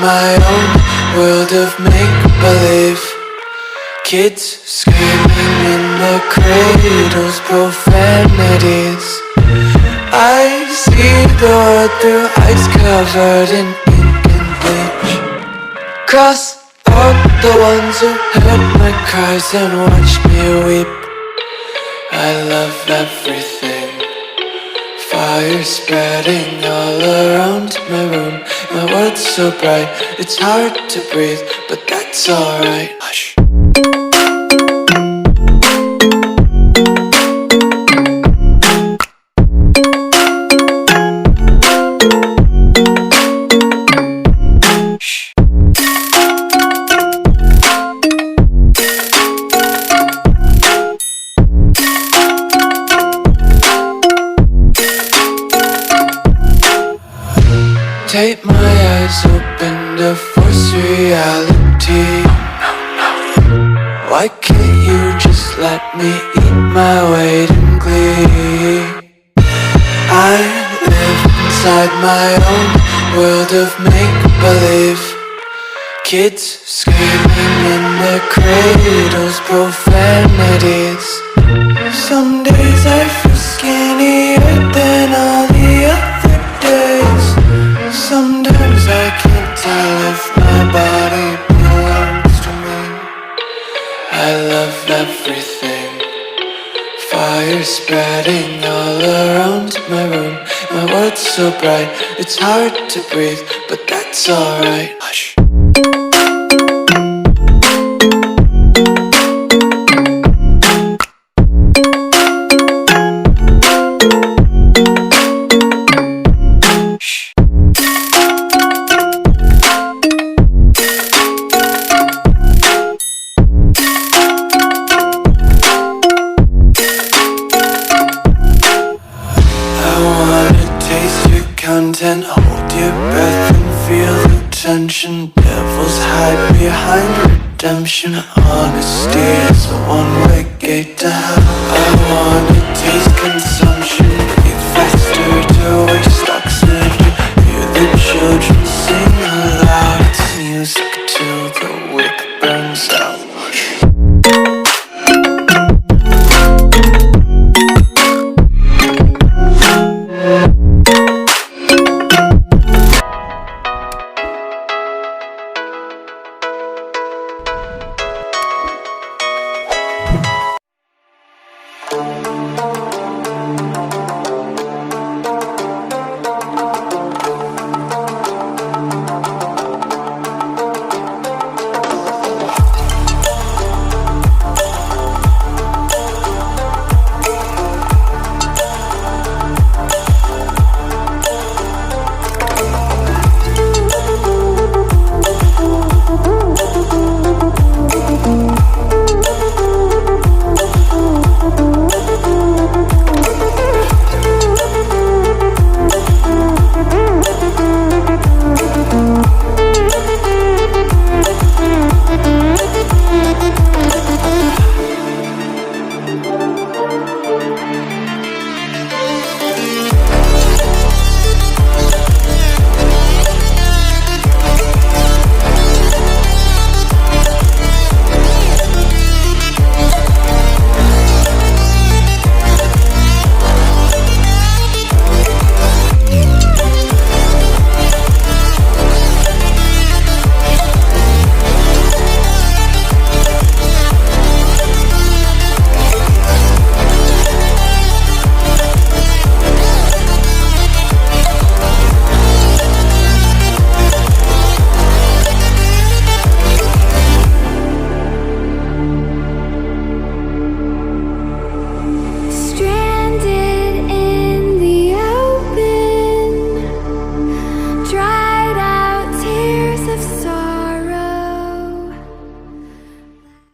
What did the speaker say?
my own world of make-believe. Kids screaming in the cradles, profanities. I see the world through ice covered in ink and bleach. Cross out the ones who heard my cries and watched me weep. I love everything. Fire spreading all around my room. My world's so bright, it's hard to breathe, but that's alright. Hush. Tape my eyes open to force reality. Why can't you just let me eat my weight in glee? I live inside my own world of make-believe. Kids screaming in their cradles, profanities. Some days I feel skinnier than all the other days. Sometimes I can't tell if my body belongs to me. I love everything. Fire spreading all around my room. My world's so bright, it's hard to breathe, but that's alright. Hush. Content, hold your breath and feel the tension. Devils hide behind redemption. Honesty is a one-way gate to hell. I wanna taste consumption, breathe faster to waste